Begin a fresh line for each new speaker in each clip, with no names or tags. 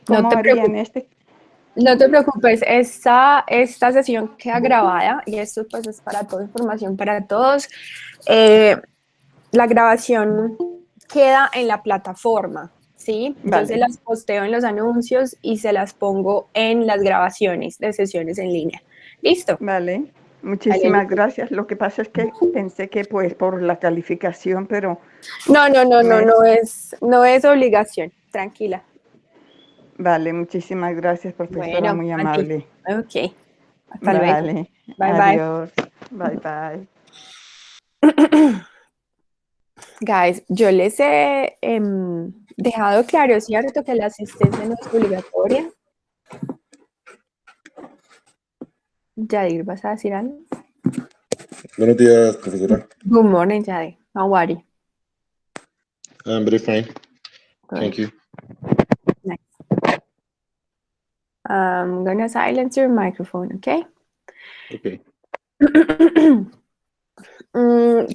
No
¿Cómo
te
haría en
preocupes.
este?
No te preocupes, esta sesión queda grabada y esto pues es para toda información para todos. La grabación queda en la plataforma, ¿sí? Yo se
Vale,
las posteo en los anuncios y se las pongo en las grabaciones de sesiones en línea. ¿Listo?
vale.
Vale,
Muchísimas gracias. Lo que pasa es que pensé que pues por la calificación, pero me...
no es obligación, tranquila.
Vale, muchísimas gracias, profesora,
Bueno,
muy
a ti.
amable.
Ok, hasta luego.
Vale,
Bye bye.
adiós. Bye, bye.
Guys, yo les he dejado claro, ¿cierto? Que la asistencia no es obligatoria. Yadir, ¿vas a decir algo?
Buenos días, profesora.
Good morning, Yadir. How are you?
I'm very fine.
Good.
Thank you.
Nice. I'm gonna silence your microphone, okay?
Okay.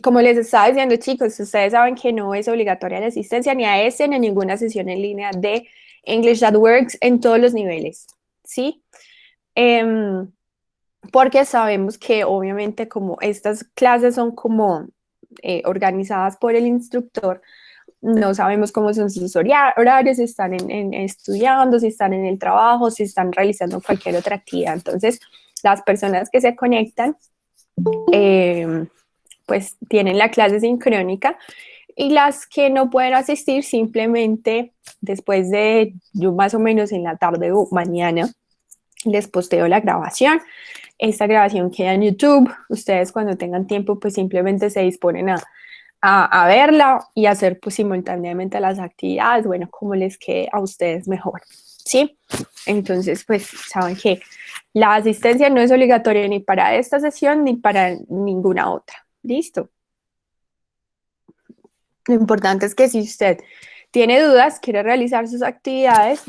Como les estaba diciendo, chicos, ustedes saben que no es obligatoria la asistencia ni a este ni a ninguna sesión en línea de English That Works en todos los niveles, ¿sí? Porque sabemos que obviamente como estas clases son como organizadas por el instructor, no sabemos cómo son sus horarios, si están estudiando, si están en el trabajo, si están realizando cualquier otra actividad. Entonces, las personas que se conectan, pues tienen la clase sincrónica y las que no pueden asistir simplemente después de yo más o menos en la tarde o mañana les posteo la grabación. Esta grabación queda en YouTube. Ustedes cuando tengan tiempo pues simplemente se disponen a verla y hacer pues simultáneamente las actividades, bueno, como les quede a ustedes mejor, ¿sí? Entonces pues saben que la asistencia no es obligatoria ni para esta sesión ni para ninguna otra, ¿listo? Lo importante es que si usted tiene dudas, quiere realizar sus actividades,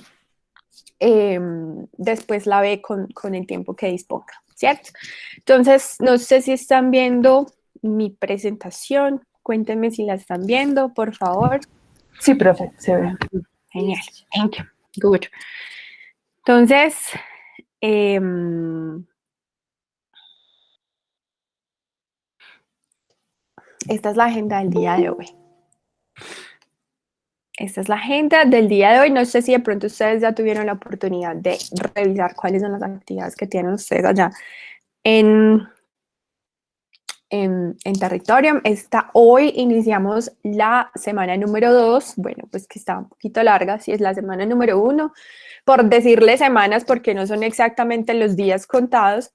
después la ve con el tiempo que disponga, ¿cierto? Entonces, no sé si están viendo mi presentación. Cuéntenme si la están viendo, por favor.
Sí, profe, se ve.
Genial. Thank you. Good. Entonces, esta es la agenda del día de hoy. Esta es la agenda del día de hoy. No sé si de pronto ustedes ya tuvieron la oportunidad de revisar cuáles son las actividades que tienen ustedes allá en territorio. Hoy iniciamos la semana número 2, bueno, pues que está un poquito larga, si es la semana número 1, por decirle semanas porque no son exactamente los días contados.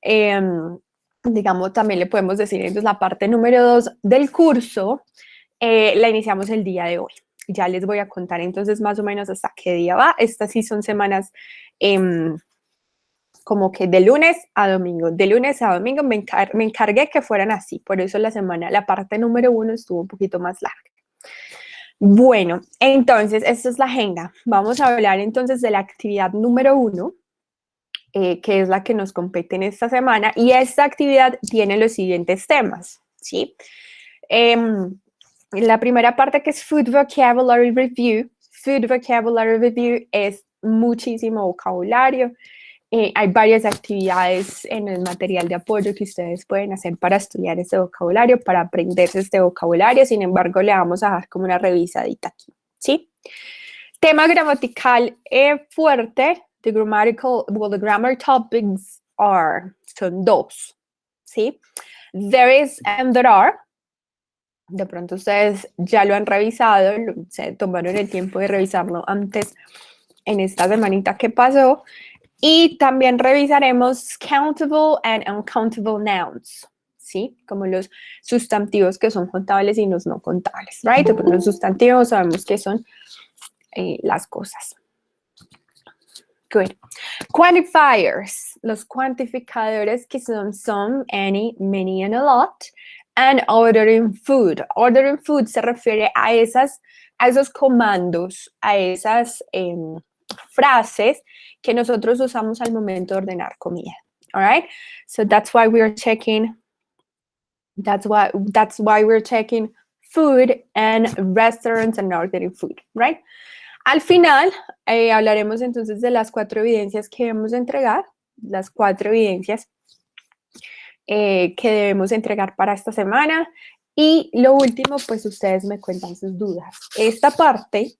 Digamos, también le podemos decir, entonces la parte número 2 del curso la iniciamos el día de hoy. Ya les voy a contar entonces más o menos hasta qué día va. Estas sí son semanas como que de lunes a domingo. De lunes a domingo me encargué que fueran así. Por eso la parte número 1 estuvo un poquito más larga. Bueno, entonces, esta es la agenda. Vamos a hablar entonces de la actividad número 1, que es la que nos compete en esta semana. Y esta actividad tiene los siguientes temas, ¿sí? La primera parte que es Food Vocabulary Review. Food Vocabulary Review es muchísimo vocabulario. Hay varias actividades en el material de apoyo que ustedes pueden hacer para estudiar este vocabulario, para aprenderse este vocabulario. Sin embargo, le vamos a dar como una revisadita aquí, ¿sí? Tema gramatical fuerte. The grammar topics son 2, ¿sí? There is and there are. De pronto ustedes ya lo han revisado, se tomaron el tiempo de revisarlo antes en esta semanita que pasó. Y también revisaremos countable and uncountable nouns, ¿sí? Como los sustantivos que son contables y los no contables, right? Pero los sustantivos sabemos que son las cosas. Good. Quantifiers, los cuantificadores que son some, any, many, and a lot. And ordering food. Ordering food se refiere a esos comandos, a esas frases que nosotros usamos al momento de ordenar comida. All right? So that's why we're checking food and restaurants and ordering food, right? Al final, hablaremos entonces de las 4 evidencias que debemos entregar, las 4 evidencias que debemos entregar para esta semana. Y lo último, pues ustedes me cuentan sus dudas. Esta parte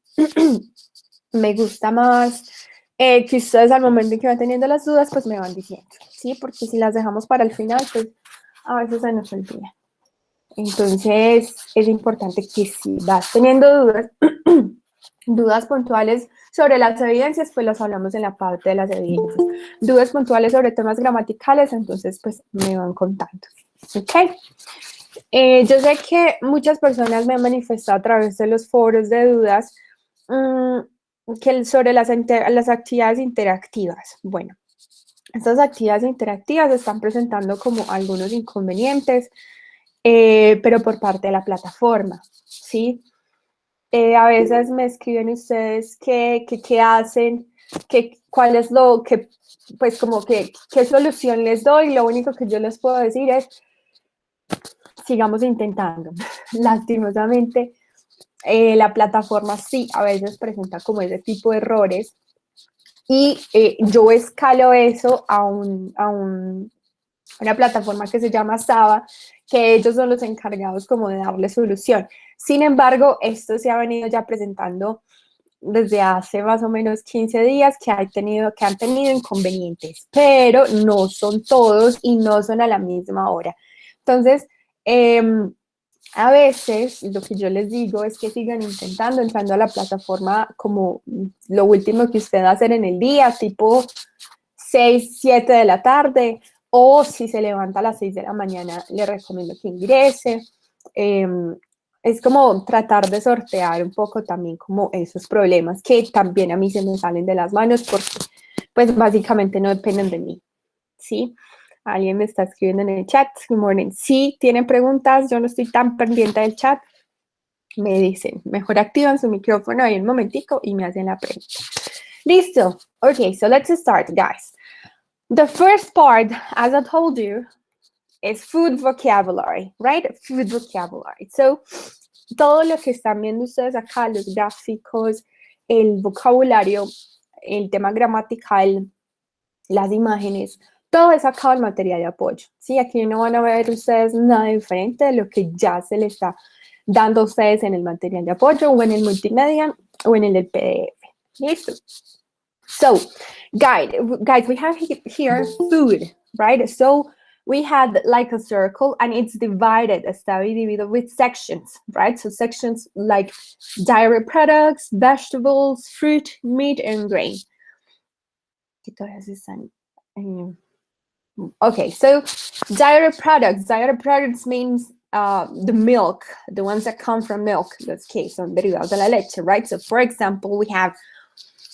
me gusta más que ustedes al momento en que van teniendo las dudas, pues me van diciendo, ¿sí? Porque si las dejamos para el final, pues a veces se nos olvida. Entonces, es importante que si vas teniendo dudas, dudas puntuales sobre las evidencias, pues las hablamos en la parte de las evidencias. Dudas puntuales sobre temas gramaticales, entonces, pues me van contando. ¿Ok? Yo sé que muchas personas me han manifestado a través de los foros de dudas que sobre las actividades interactivas. Bueno, estas actividades interactivas están presentando como algunos inconvenientes, pero por parte de la plataforma, ¿sí? A veces me escriben ustedes qué hacen, cuál es lo que, pues como que, qué solución les doy. Lo único que yo les puedo decir es, sigamos intentando. Lastimosamente, la plataforma sí a veces presenta como ese tipo de errores y yo escalo eso a una plataforma que se llama Saba, que ellos son los encargados como de darle solución. Sin embargo, esto se ha venido ya presentando desde hace más o menos 15 días que han tenido inconvenientes, pero no son todos y no son a la misma hora. Entonces, a veces lo que yo les digo es que sigan intentando, entrando a la plataforma como lo último que usted va a hacer en el día, tipo 6, 7 de la tarde, o si se levanta a las 6 de la mañana, le recomiendo que ingrese. Es como tratar de sortear un poco también como esos problemas que también a mí se me salen de las manos porque pues básicamente no dependen de mí, ¿sí? Alguien me está escribiendo en el chat. Good morning. Si tienen preguntas, yo no estoy tan pendiente del chat. Me dicen, mejor activan su micrófono ahí un momentico y me hacen la pregunta. Listo. Okay, so let's start, guys. The first part, as I told you, is food vocabulary, right? Food vocabulary. So, todo lo que están viendo ustedes acá, los gráficos, el vocabulario, el tema gramatical, las imágenes, todo es acá el material de apoyo, ¿sí? Aquí no van a ver ustedes nada diferente de lo que ya se les está dando a ustedes en el material de apoyo o en el multimedia o en el PDF. ¿Listo? So, guys, we have here food, right? So, we had like a circle and it's divided, está dividido with sections, right? So, sections like dairy products, vegetables, fruit, meat, and grain. Okay, so dairy products means the milk, the ones that come from milk, in this case, son derivados de la leche, right? So for example, we have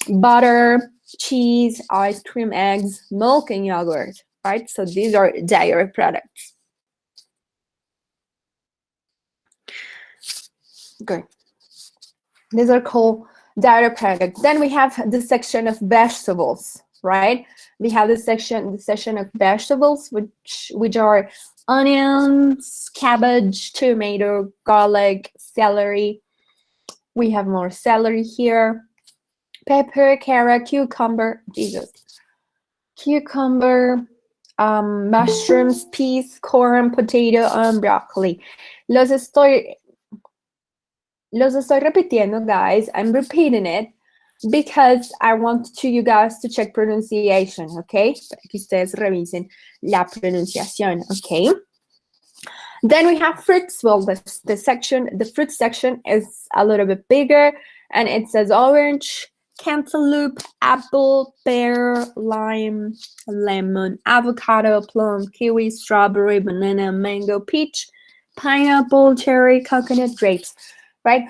butter, cheese, ice cream, eggs, milk, and yogurt, right? So these are dairy products. Good. These are called dairy products. Then we have the section of vegetables, right? We have the section of vegetables, which are onions, cabbage, tomato, garlic, celery. We have more celery here. Pepper, carrot, cucumber, mushrooms, peas, corn, potato, and broccoli. Los estoy repitiendo, guys. I'm repeating it because I want you guys to check pronunciation, okay? Para que ustedes revisen la pronunciación, okay? Then we have fruits. Well, the fruit section is a little bit bigger, and it says orange, cantaloupe, apple, pear, lime, lemon, avocado, plum, kiwi, strawberry, banana, mango, peach, pineapple, cherry, coconut, grapes, right?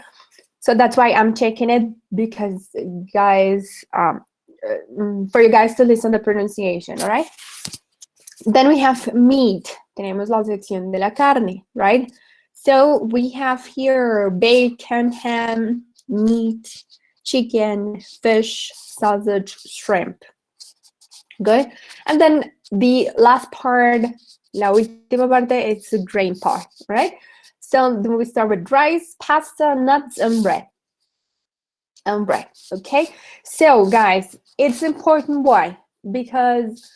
So that's why I'm checking it, because guys, for you guys to listen to the pronunciation, all right? Then we have meat. Tenemos la sección de la carne, right? So we have here bacon, ham, meat, chicken, fish, sausage, shrimp. Good. And then the last part, la última parte, is the grain part, right? So then we start with rice, pasta, nuts, and bread. and bread, okay? So, guys, it's important. Why? Because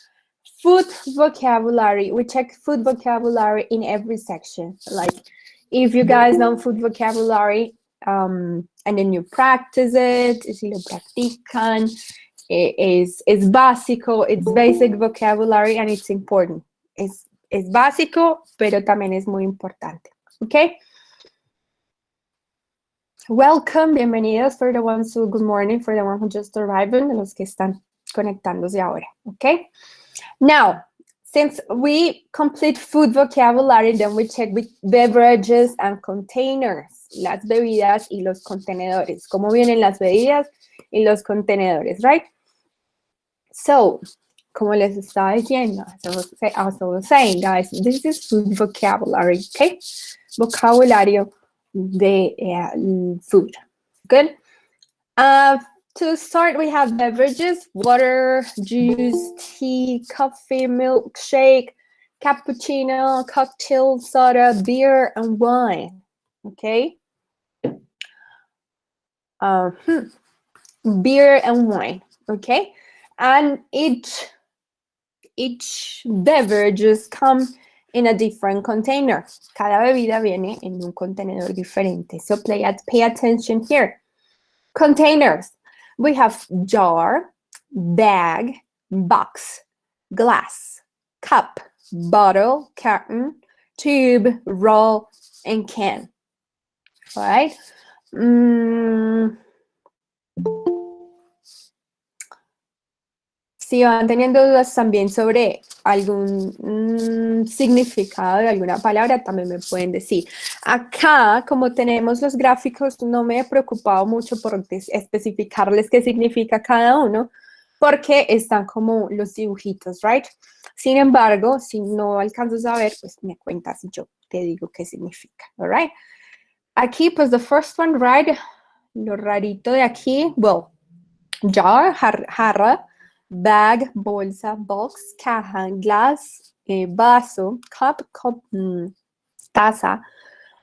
food vocabulary, we check food vocabulary in every section. Like, if you guys know food vocabulary, and then you practice it, si lo practican, es básico, it's basic vocabulary, and it's important. Es básico, pero también es muy importante, okay? Welcome, bienvenidos for the ones who, good morning, for the one who just arrived, and los que están conectándose ahora, okay? Now, since we complete food vocabulary, then we check with beverages and containers, las bebidas y los contenedores, cómo vienen las bebidas y los contenedores, right? So, como les estaba diciendo, as I was saying, guys, this is food vocabulary, okay? Vocabulario de food. Good. To start, we have beverages: water, juice, tea, coffee, milkshake, cappuccino, cocktail, soda, beer, and wine. Okay. Beer and wine. Okay. And each beverages come in a different container. Cada bebida viene en un contenedor diferente. So pay attention here. Containers. We have jar, bag, box, glass, cup, bottle, carton, tube, roll, and can. All right. Si van teniendo dudas también sobre algún significado de alguna palabra, también me pueden decir. Acá, como tenemos los gráficos, no me he preocupado mucho por especificarles qué significa cada uno, porque están como los dibujitos, right? Sin embargo, si no alcanzas a ver, pues me cuentas y yo te digo qué significa, all right? Aquí, pues, the first one, right? Lo rarito de aquí, well, jar, jarra, bag, bolsa, box, caja, glass, vaso, cup, taza,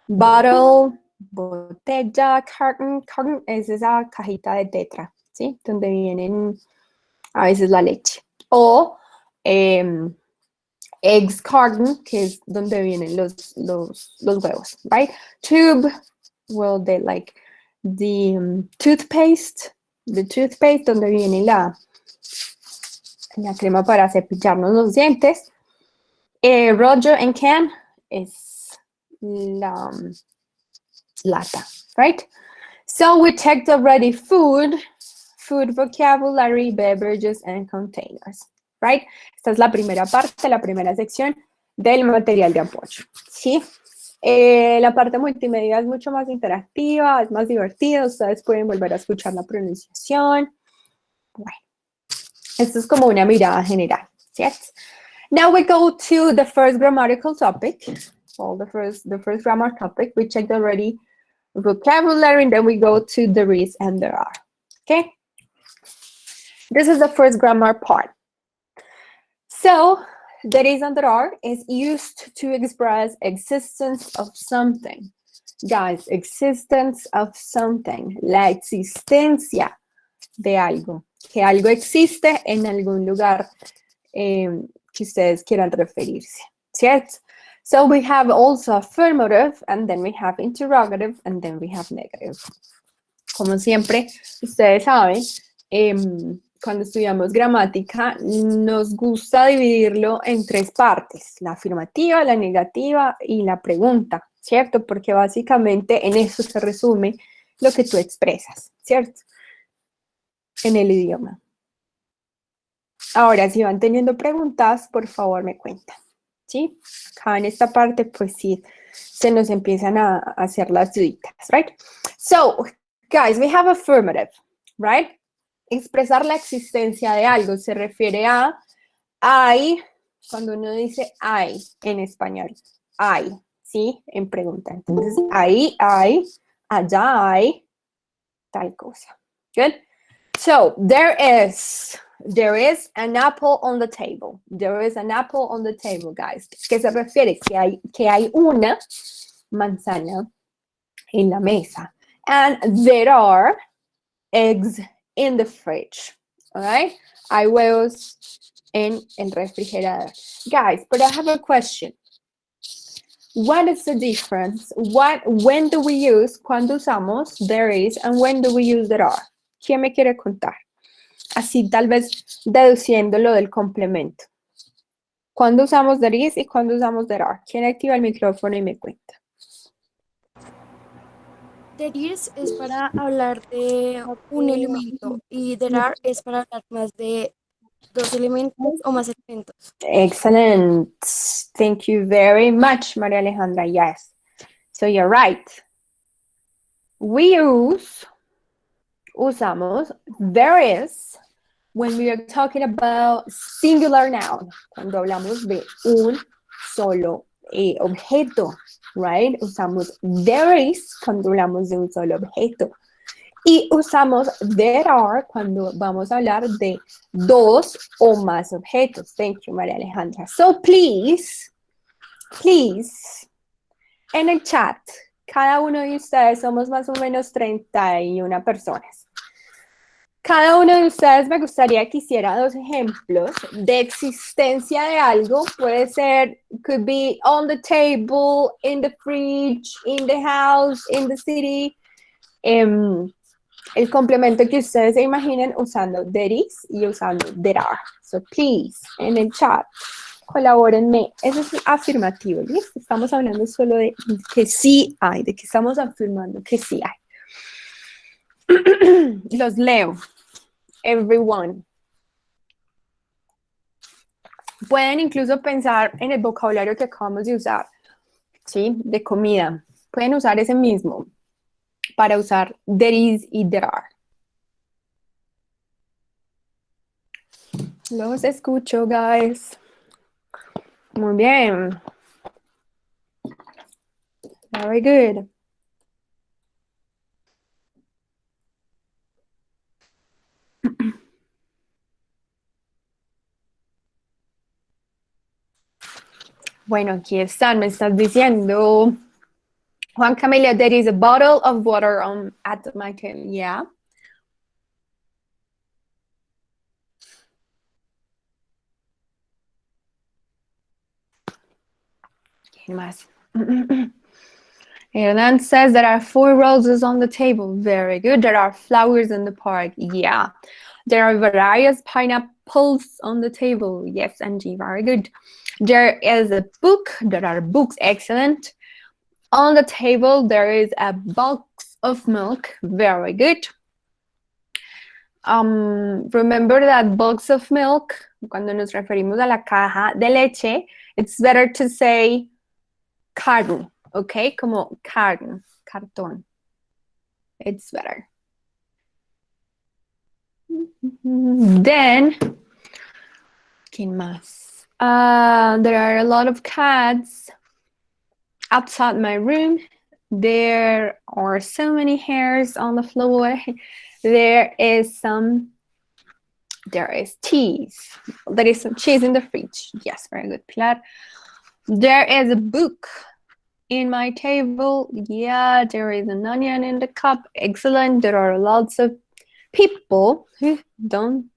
bottle, botella, carton es esa cajita de tetra, ¿sí? Donde vienen a veces la leche. O eggs carton, que es donde vienen los huevos, right? Tube, well, the toothpaste, donde viene la crema para cepillarnos los dientes. Rollo and can es la lata, right? So we checked already food vocabulary, beverages, and containers, right? Esta es la primera parte, la primera sección del material de apoyo, ¿sí? La parte multimedia es mucho más interactiva, es más divertida, ustedes pueden volver a escuchar la pronunciación. Bueno. Esto es como una mirada general, ¿cierto? Now we go to the first grammatical topic. Well, the first grammar topic. We checked already vocabulary, and then we go to there is and there are. Okay? This is the first grammar part. So, there is and there are is used to express existence of something. Guys, existence of something. La existencia de algo. Que algo existe en algún lugar que ustedes quieran referirse, ¿cierto? So we have also affirmative, and then we have interrogative, and then we have negative. Como siempre, ustedes saben, cuando estudiamos gramática, nos gusta dividirlo en tres partes: la afirmativa, la negativa y la pregunta, ¿cierto? Porque básicamente en eso se resume lo que tú expresas, ¿cierto? En el idioma. Ahora, si van teniendo preguntas, por favor me cuentan, ¿sí? Acá en esta parte, pues sí, se nos empiezan a hacer las duditas, right? So, guys, we have affirmative, right? Expresar la existencia de algo se refiere a hay, cuando uno dice hay en español, hay, ¿sí? En pregunta. Entonces, ahí hay, allá hay, tal cosa. Good? So, there is an apple on the table. There is an apple on the table, guys. ¿Qué se refiere? Que hay una manzana en la mesa. And there are eggs in the fridge. All right? Hay huevos en el refrigerador. Guys, but I have a question. What is the difference? When do we use, cuando usamos there is, and when do we use there are? ¿Quién me quiere contar? Así tal vez deduciéndolo del complemento. ¿Cuándo usamos there is y cuándo usamos there are? ¿Quién activa el micrófono y me cuenta?
There is es para hablar de un elemento y there are es para hablar más de dos elementos o más elementos.
Excellent. Thank you very much, María Alejandra. Yes. So you're right. Usamos there is when we are talking about singular noun. Cuando hablamos de un solo objeto, right? Usamos there is cuando hablamos de un solo objeto. Y usamos there are cuando vamos a hablar de dos o más objetos. Thank you, María Alejandra. So please, en el chat, cada uno de ustedes somos más o menos 31 personas. Cada uno de ustedes me gustaría que hiciera 2 ejemplos de existencia de algo. Puede ser, could be on the table, in the fridge, in the house, in the city. El complemento que ustedes se imaginen usando there is y usando there are. So please, en el chat, colabórenme. Eso es afirmativo, ¿listo? Estamos hablando solo de que sí hay, de que estamos afirmando que sí hay. Los leo. Everyone. Pueden incluso pensar en el vocabulario que acabamos de usar, ¿sí? De comida. Pueden usar ese mismo para usar there is y there are. Los escucho, guys. Muy bien. Very good. Bueno, aquí están, me estás diciendo, Juan Camilo, there is a bottle of water at my table. Yeah. ¿Quién más? Hernan says there are 4 roses on the table. Very good. There are flowers in the park. Yeah. There are various pineapples on the table. Yes, Angie, very good. There is a book. There are books. Excellent. On the table, there is a box of milk. Very good. Remember that box of milk, cuando nos referimos a la caja de leche, it's better to say carton, okay? Como carton, cartón. It's better. Then, ¿quién más? There are a lot of cats outside my room. There are so many hairs on the floor. There is cheese. There is some cheese in the fridge. Yes, very good, Pilar. There is a book in my table. Yeah, there is an onion in the cup. Excellent. There are lots of people who don't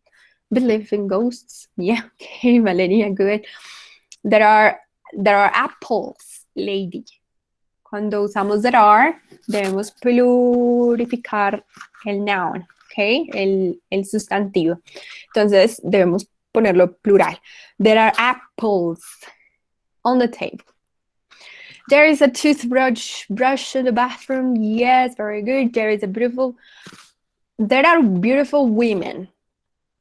believe in ghosts. Yeah, okay, Valeria, good. There are apples, lady. Cuando usamos there are, debemos plurificar el noun, okay, el sustantivo. Entonces, debemos ponerlo plural. There are apples on the table. There is a toothbrush in the bathroom. Yes, very good. There are beautiful women.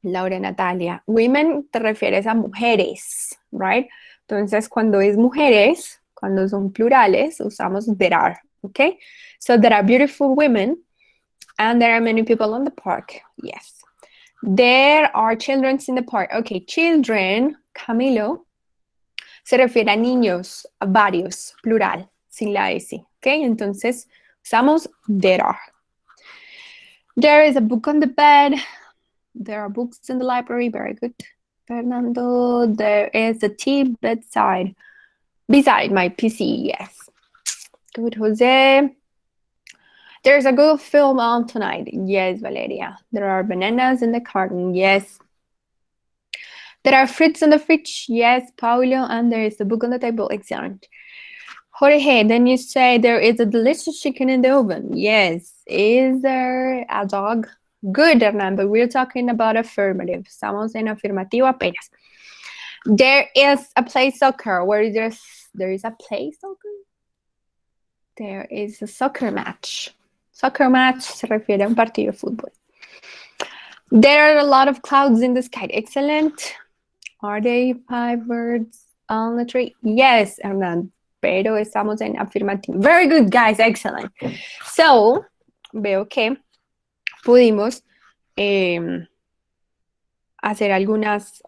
Laura Natalia. Women te refieres a mujeres, right? Entonces, cuando es mujeres, cuando son plurales, usamos there are, okay? So there are beautiful women and there are many people in the park. Yes. There are children in the park. Okay, children, Camilo, se refiere a niños, a varios, plural, sin la S, okay? Entonces, usamos there are. There is a book on the bed. There are books in the library. Very good, Fernando. There is a tea beside my PC. Yes. Good, Jose. There's a good film on tonight. Yes, Valeria. There are bananas in the carton. Yes. There are fruits in the fridge. Yes, Paulo. And there is a book on the table. Excellent. Jorge, then you say there is a delicious chicken in the oven. Yes. Is there a dog? Good, Hernando. We're talking about affirmative. Estamos en afirmativo apenas. There is a play soccer. Where there is a play soccer? There is a soccer match. Soccer match se refiere a un partido de fútbol. There are a lot of clouds in the sky. Excellent. Are they 5 birds on the tree? Yes, Hernán. Pero estamos en afirmativo. Very good, guys. Excellent. So, veo que pudimos hacer algunas...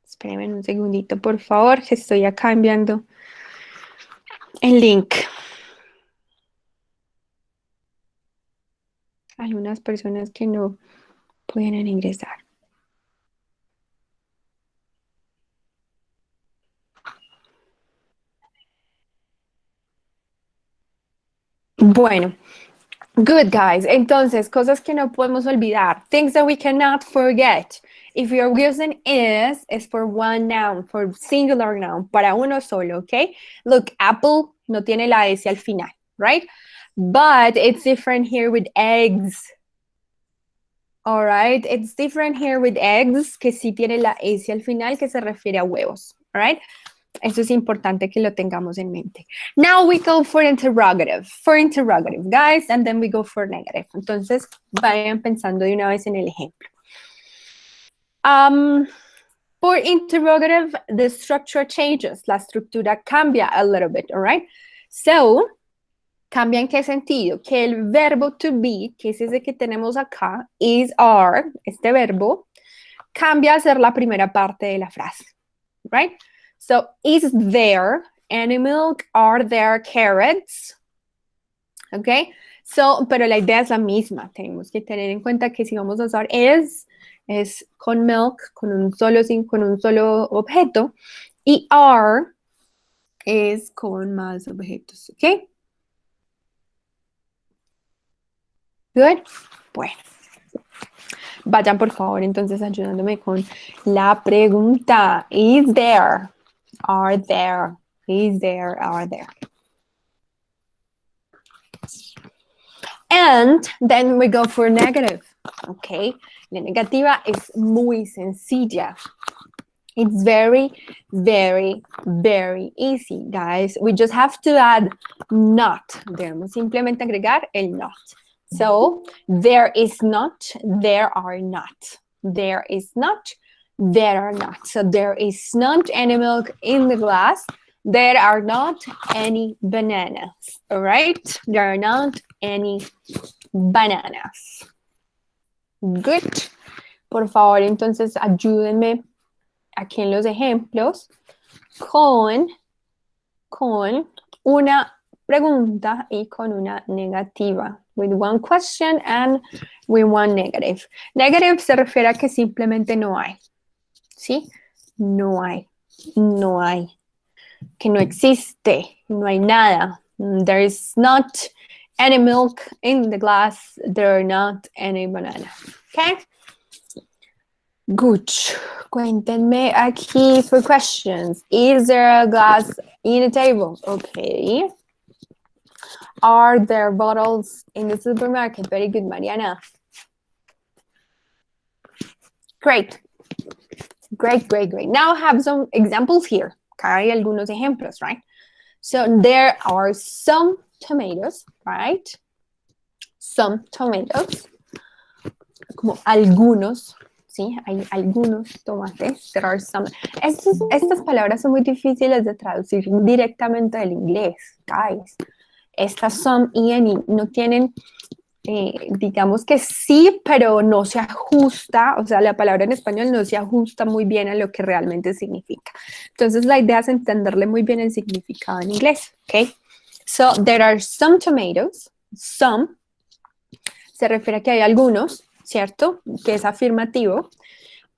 Espérenme un segundito, por favor, que estoy acá enviando el link. Algunas personas que no pueden ingresar. Bueno, good, guys. Entonces, cosas que no podemos olvidar. Things that we cannot forget. If you're using is for one noun, for singular noun, para uno solo, okay? Look, apple no tiene la S al final, right? But it's different here with eggs. All right, it's different here with eggs, que sí tiene la S al final, que se refiere a huevos, all right? Eso es importante que lo tengamos en mente. Now we go for interrogative, guys, and then we go for negative. Entonces, vayan pensando de una vez en el ejemplo. For interrogative, the structure changes. La estructura cambia a little bit, all right? So, ¿cambia en qué sentido? Que el verbo to be, que es ese que tenemos acá, is, are, este verbo, cambia a ser la primera parte de la frase, right? So, is there any milk? Are there carrots? Okay? So, pero la idea es la misma. Tenemos que tener en cuenta que si vamos a usar es con milk, con un solo objeto, y are es con más objetos, ¿ok? Good? Bueno. Vayan, por favor, entonces ayudándome con la pregunta. Is there? Are there? Is there? Are there? And then we go for negative, okay? La negativa es muy sencilla. It's very, very, very easy, guys. We just have to add not. Debemos simplemente agregar el not. So, there is not, there are not. There is not, there are not. So, there is not any milk in the glass. There are not any bananas, all right? There are not any bananas. Good. Por favor, entonces, ayúdenme aquí en los ejemplos con una pregunta y con una negativa. With one question and with one negative. Negative se refiere a que simplemente no hay. ¿Sí? No hay. No hay. Que no existe. No hay nada. There is not any milk in the glass. There are not any bananas. Okay? Good. Cuéntenme aquí for questions. Is there a glass in a table? Okay. Are there bottles in the supermarket? Very good, Mariana. Great. Great, great, great. Now I have some examples here. Acá hay algunos ejemplos, right? So there are some tomatoes, right? Some tomatoes. Como algunos, ¿sí? Hay algunos tomates. There are some. Estas palabras son muy difíciles de traducir directamente del inglés, guys. Estas some y any no tienen, digamos que sí, pero no se ajusta, o sea, la palabra en español no se ajusta muy bien a lo que realmente significa. Entonces, la idea es entenderle muy bien el significado en inglés, ¿ok? So, there are some tomatoes. Some se refiere a que hay algunos, ¿cierto? Que es afirmativo.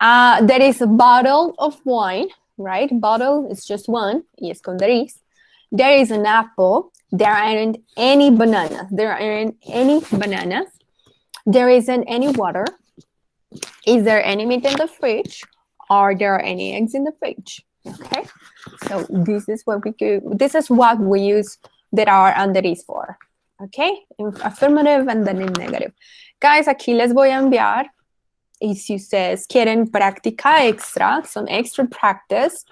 There is a bottle of wine, right? Bottle is just one, y es con there is. There is an apple. There aren't any bananas. There aren't any bananas. There isn't any water. Is there any meat in the fridge? Are there any eggs in the fridge? Okay, so this is what we do. This is what we use that are and that is for. Okay, in affirmative and then in negative. Guys, aquí les voy a enviar. Y si ustedes quieren práctica extra, some extra practice.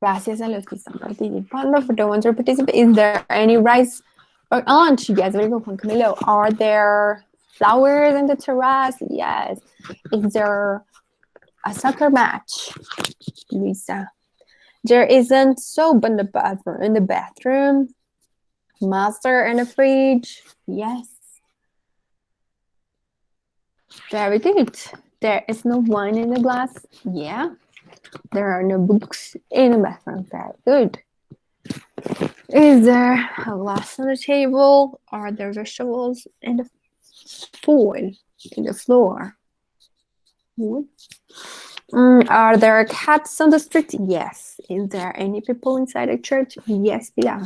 Gracias a los que están participando. For the ones who participate, is there any rice or lunch? Yes, very good, Juan Camilo. Are there flowers in the terrace? Yes. Is there a soccer match? Lisa. There isn't soap in the bathroom. Mustard in the fridge. Yes. Very good. There is no wine in the glass. Yeah. There are no books in the bathroom. Very good. Is there a glass on the table? Are there vegetables in the floor? Are there cats on the street? Yes. Is there any people inside the church? Yes, yeah.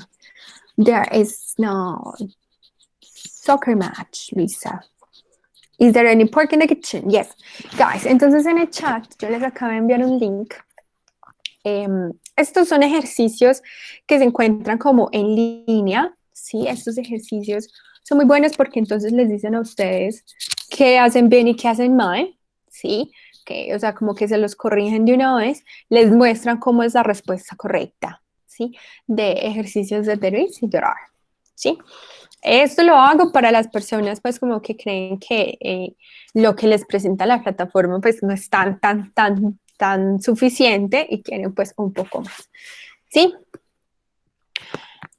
There is no soccer match, Lisa. Is there any pork in the kitchen? Yes. Guys, entonces en el chat yo les acabo de enviar un link. Estos son ejercicios que se encuentran como en línea, ¿sí? Estos ejercicios son muy buenos porque entonces les dicen a ustedes qué hacen bien y qué hacen mal, ¿sí? Que, o sea, como que se los corrigen de una vez, les muestran cómo es la respuesta correcta, ¿sí? De ejercicios de tener y llorar, ¿sí? Esto lo hago para las personas pues como que creen que lo que les presenta la plataforma pues no es tan suficiente y quieren pues un poco más, ¿sí?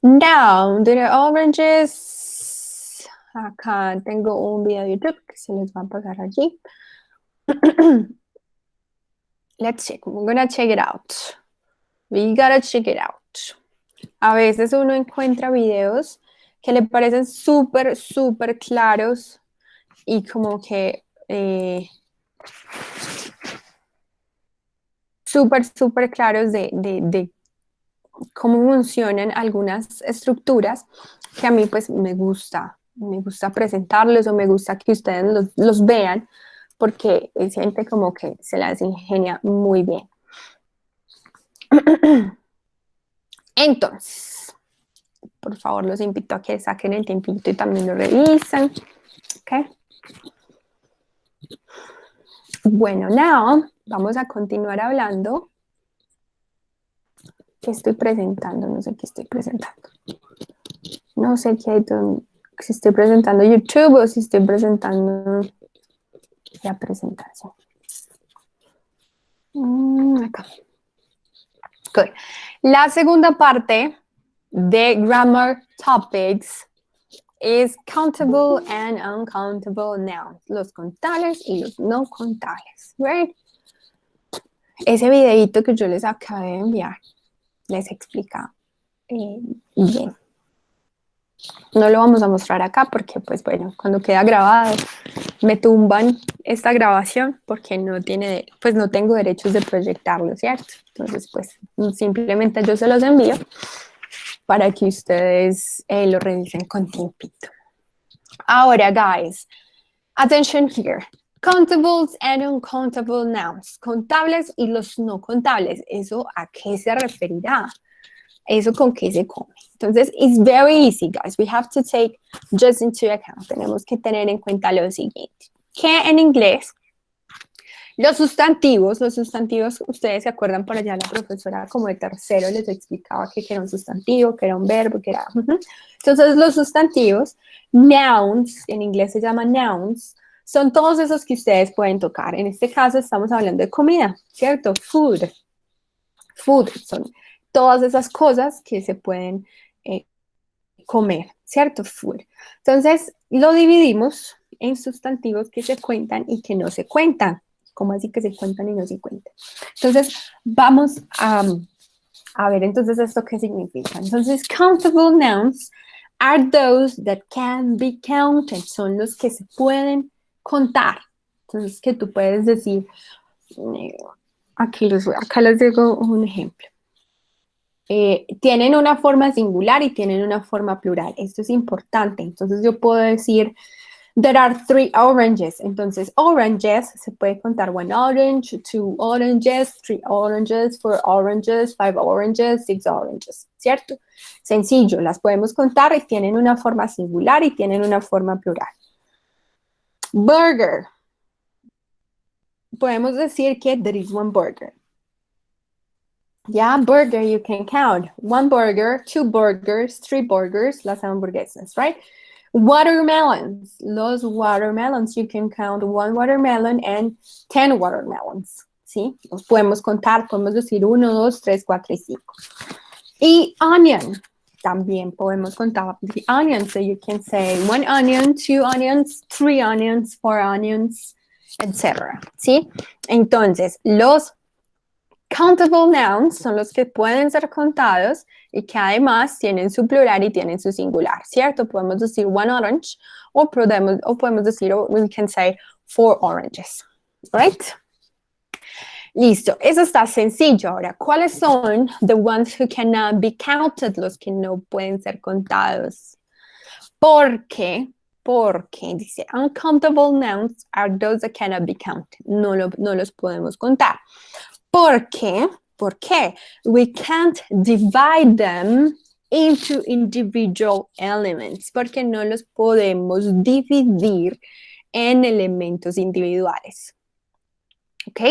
Now, the oranges. Acá tengo un video de YouTube que se les va a pasar allí. Let's check. We're gonna check it out. We gotta check it out. A veces uno encuentra videos que le parecen súper claros y como que súper claros de cómo funcionan algunas estructuras que a mí pues me gusta presentarles o me gusta que ustedes los vean porque siente como que se las ingenia muy bien. Entonces, por favor, los invito a que saquen el tiempito y también lo revisen. Okay. Bueno, now vamos a continuar hablando. ¿Qué estoy presentando? No sé qué estoy presentando. No sé si estoy presentando YouTube o si estoy presentando la presentación. Acá. Good. La segunda parte de Grammar Topics es countable and uncountable nouns. Los contables y los no contables. Right? Ese videito que yo les acabé de enviar les explica bien. No lo vamos a mostrar acá porque, pues bueno, cuando queda grabado me tumban esta grabación porque no tengo derechos de proyectarlo, ¿cierto? Entonces, pues simplemente yo se los envío para que ustedes lo revisen con tiempito. Ahora, guys, attention here. Countables and uncountable nouns. Contables y los no contables. ¿Eso a qué se referirá? ¿Eso con qué se come? Entonces, it's very easy, guys. We have to take just into account. Tenemos que tener en cuenta lo siguiente. Que en inglés, los sustantivos, ustedes se acuerdan por allá la profesora como de tercero les explicaba que era un sustantivo, que era un verbo, que era... Entonces, los sustantivos, nouns, en inglés se llaman nouns, son todos esos que ustedes pueden tocar. En este caso estamos hablando de comida, ¿cierto? Food. Food son todas esas cosas que se pueden comer, ¿cierto? Food. Entonces, lo dividimos en sustantivos que se cuentan y que no se cuentan. ¿Cómo así que se cuentan y no se cuentan? Entonces, vamos a ver entonces esto qué significa. Entonces, countable nouns are those that can be counted. Son los que se pueden contar. Entonces, que tú puedes decir, acá les digo un ejemplo. tienen una forma singular y tienen una forma plural. Esto es importante. Entonces yo puedo decir, there are 3 oranges. Entonces, oranges se puede contar 1 orange, 2 oranges, 3 oranges, 4 oranges, 5 oranges, 6 oranges, ¿cierto? Sencillo, las podemos contar y tienen una forma singular y tienen una forma plural. Burger. Podemos decir que there is 1 burger. Yeah, burger, you can count. 1 burger, 2 burgers, 3 burgers, las hamburguesas, right? Watermelons, los watermelons, you can count 1 watermelon and 10 watermelons, ¿sí? Los podemos contar, podemos decir 1, 2, 3, 4 y 5. Y onion, también podemos contar the onion, so you can say 1 onion, 2 onions, 3 onions, 4 onions, etc., ¿sí? Entonces, los countable nouns son los que pueden ser contados y que además tienen su plural y tienen su singular, ¿cierto? Podemos decir 1 orange o podemos decir, we can say 4 oranges, right? Listo, eso está sencillo. Ahora, ¿cuáles son the ones who cannot be counted, los que no pueden ser contados? Porque dice, uncountable nouns are those that cannot be counted. No los podemos contar. ¿Por qué? Porque we can't divide them into individual elements, porque no los podemos dividir en elementos individuales. ¿Ok?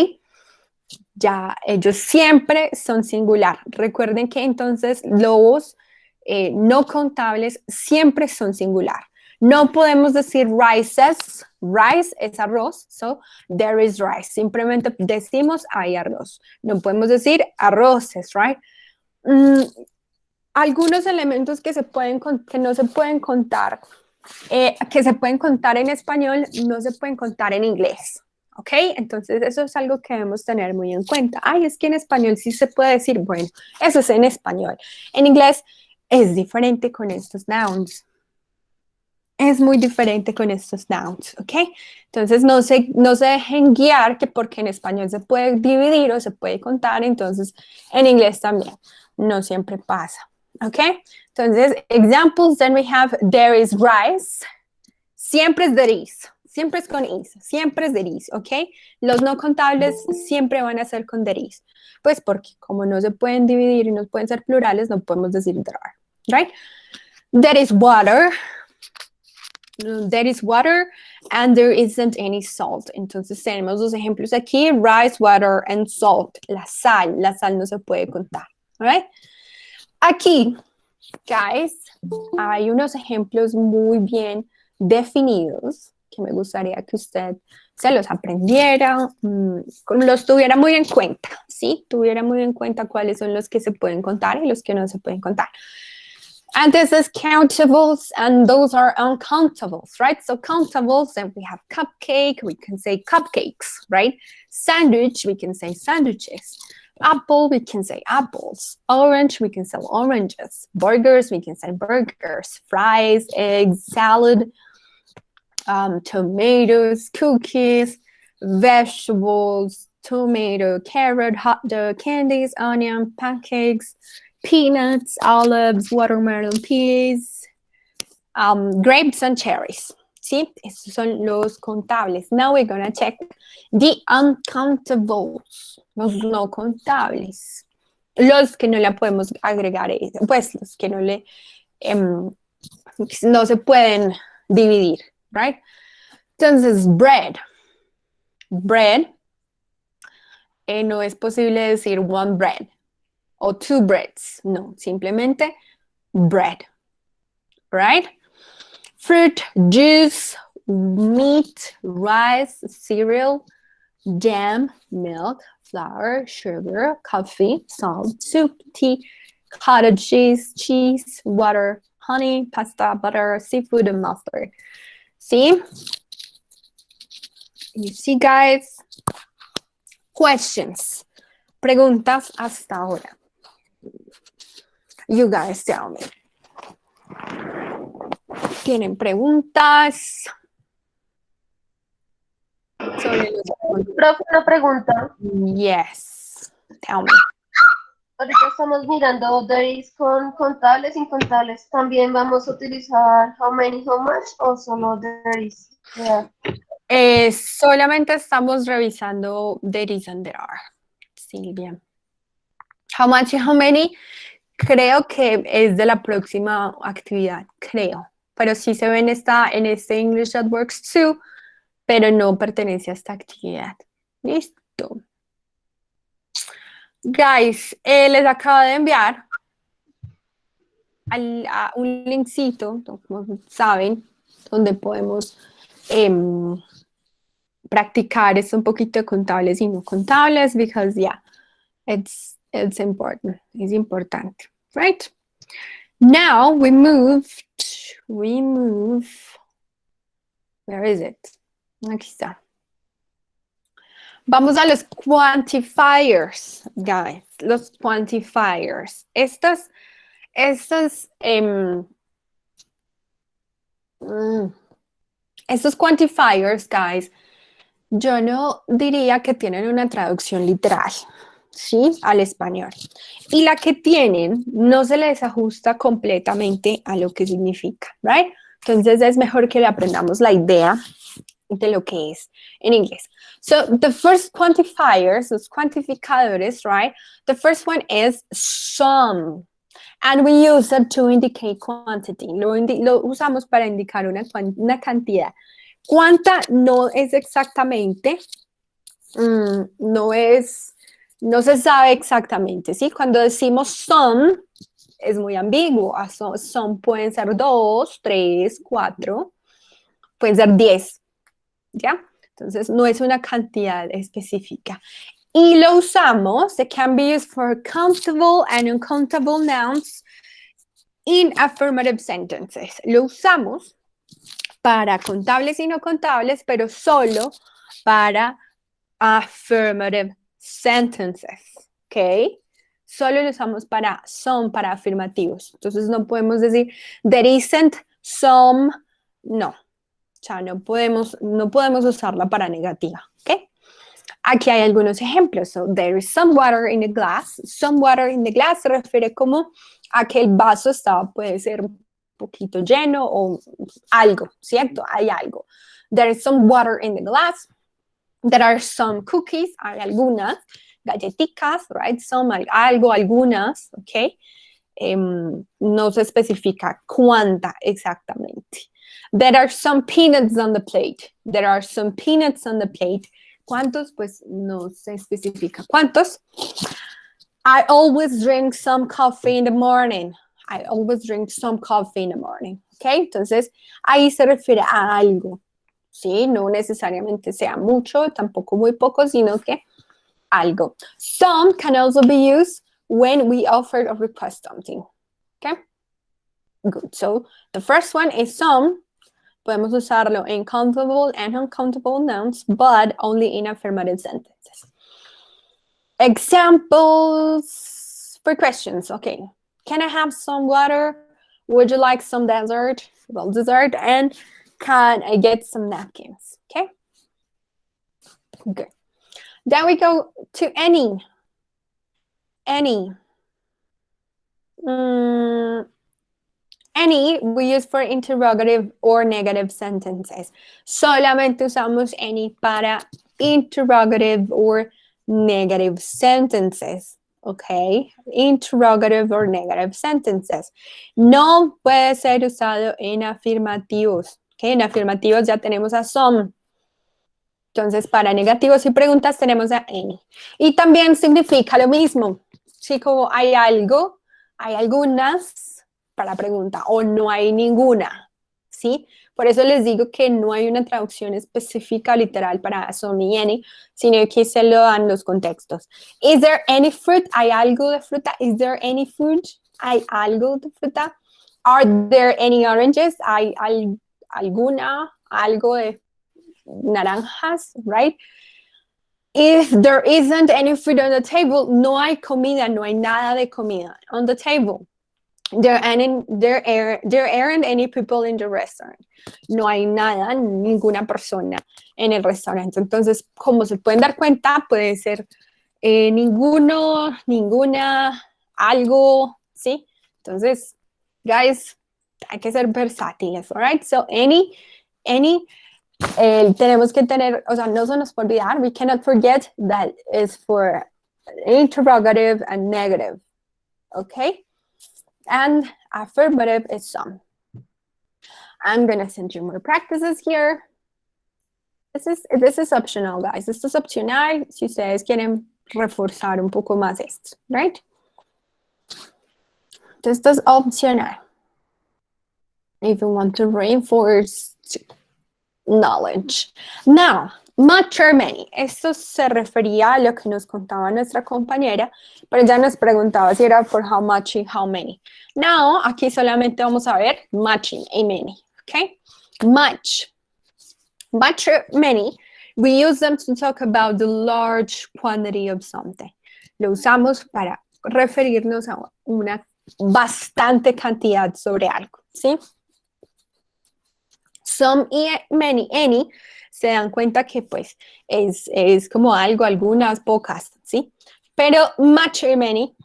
Ya, ellos siempre son singular. Recuerden que entonces los no contables siempre son singular. No podemos decir rices. Rice es arroz, so there is rice. Simplemente decimos hay arroz. No podemos decir arroces, right? Algunos elementos que no se pueden contar, que se pueden contar en español, no se pueden contar en inglés. ¿Ok? Entonces eso es algo que debemos tener muy en cuenta. Ay, es que en español sí se puede decir, bueno, eso es en español. En inglés es diferente con estos nouns. Es muy diferente con estos nouns, ¿ok? Entonces no se dejen guiar que porque en español se puede dividir o se puede contar, entonces en inglés también. No siempre pasa, ¿ok? Entonces, examples, then we have there is rice. Siempre es there is. Siempre es con is, siempre es there is, ¿ok? Los no contables siempre van a ser con there is. Pues porque como no se pueden dividir y no pueden ser plurales, no podemos decir there are, right? There is water. There is water and there isn't any salt. Entonces tenemos 2 ejemplos aquí, rice, water and salt. La sal no se puede contar, right? Aquí, guys, hay unos ejemplos muy bien definidos que me gustaría que usted se los aprendiera, los tuviera muy en cuenta, ¿sí? Tuviera muy en cuenta cuáles son los que se pueden contar y los que no se pueden contar. And this is countables, and those are uncountables, right? So countables, then we have cupcake, we can say cupcakes, right? Sandwich, we can say sandwiches. Apple, we can say apples. Orange, we can say oranges. Burgers, we can say burgers. Fries, eggs, salad, tomatoes, cookies, vegetables, tomato, carrot, hot dog, candies, onion, pancakes, peanuts, olives, watermelon, peas, grapes and cherries. ¿Sí? Estos son los contables. Now we're going to check the uncountables, los no contables. Los que no le podemos agregar, pues los que no se pueden dividir, right? Entonces, bread. Bread, no es posible decir 1 bread o 2 breads. No, simplemente bread, right? Fruit, juice, meat, rice, cereal, jam, milk, flour, sugar, coffee, salt, soup, tea, cottage cheese, water, honey, pasta, butter, seafood, and mustard. See? You see, guys? Questions. Preguntas hasta ahora. You guys tell me. ¿Tienen preguntas? Sobre los...
Profe, una pregunta.
Yes. Tell me.
ahorita estamos mirando there is con contables, incontables. ¿También vamos a utilizar how many, how much o solo there is? Yeah.
Solamente estamos revisando there is and there are. Silvia. How much y how many, creo que es de la próxima actividad, creo. Pero sí se ve en este English that works too, pero no pertenece a esta actividad. Listo. Guys, les acabo de enviar un linkcito, como saben, donde podemos practicar esto un poquito de contables y no contables, because yeah, it's important. It's important, right? Now we move. Where is it? Aquí está. Vamos a los quantifiers, guys. Los quantifiers. Estos quantifiers, guys, yo no diría que tienen una traducción literal, ¿sí? Al español. Y la que tienen no se les ajusta completamente a lo que significa, right? Entonces es mejor que le aprendamos la idea de lo que es en inglés. So the first quantifiers, los cuantificadores, right? The first one is some. And we use it to indicate quantity. Lo usamos para indicar una cantidad. ¿Cuánta? No es exactamente, no se sabe exactamente, ¿sí? Cuando decimos some, es muy ambiguo. Some pueden ser 2, 3, 4, pueden ser 10, ¿ya? Entonces, no es una cantidad específica. Y lo usamos, it can be used for countable and uncountable nouns in affirmative sentences. Lo usamos para contables y no contables, pero solo para affirmative sentences, ¿ok? Solo lo usamos para afirmativos. Entonces no podemos decir there isn't some, no. O sea, no podemos usarla para negativa, ¿ok? Aquí hay algunos ejemplos. So, there is some water in the glass. Some water in the glass se refiere como a que el vaso puede ser un poquito lleno o algo, ¿cierto? Hay algo. There is some water in the glass. There are some cookies. Hay algunas galletitas, right? Some, algo, algunas, ¿ok? No se especifica cuánta exactamente. There are some peanuts on the plate. There are some peanuts on the plate. ¿Cuántos? Pues no se especifica cuántos. I always drink some coffee in the morning. I always drink some coffee in the morning. ¿Ok? Entonces, ahí se refiere a algo. ¿Sí? No necesariamente sea mucho, tampoco muy poco, sino que algo. Some can also be used when we offer or request something. ¿Ok? Good. So, the first one is some. Podemos usarlo en countable and uncountable nouns, but only in affirmative sentences. Examples for questions. Okay. Can I have some water? Would you like some dessert? Well, dessert. And can I get some napkins? Okay. Good. Then we go to any. Any. Any we use for interrogative or negative sentences. Solamente usamos any para interrogative or negative sentences. Okay, interrogative or negative sentences. No puede ser usado en afirmativos. Okay, en afirmativos ya tenemos a some. Entonces, para negativos y preguntas tenemos a any. Y también significa lo mismo. Sí, como hay algo, hay algunas para pregunta o no hay ninguna, ¿sí? Por eso les digo que no hay una traducción específica literal para some y any, sino que se lo dan los contextos. Is there any fruit? ¿Hay algo de fruta? Is there any fruit? ¿Hay algo de fruta? Are there any oranges? ¿Hay algo de naranjas, right? If there isn't any food on the table, no hay comida, no hay nada de comida on the table. There aren't any people in the restaurant. No hay nada, ninguna persona en el restaurante. Entonces, como se pueden dar cuenta, puede ser ninguno, ninguna, algo, ¿sí? Entonces, guys, hay que ser versátiles, all right? So, tenemos que tener, o sea, no se nos puede olvidar, we cannot forget that is for interrogative and negative, okay? And affirmative is some. I'm gonna send you more practices here. This is optional, guys. Esto es opcional si ustedes quieren reforzar un poco más esto, right? Esto es opcional. If you want to reinforce knowledge. Now, much or many. Esto se refería a lo que nos contaba nuestra compañera, pero ya nos preguntaba si era for how much y how many. Now, aquí solamente vamos a ver much y many, okay? Much or many, we use them to talk about the large quantity of something. Lo usamos para referirnos a una bastante cantidad sobre algo, ¿sí? Some y many, any, se dan cuenta que pues es como algo, algunas, pocas, ¿sí? Pero much or many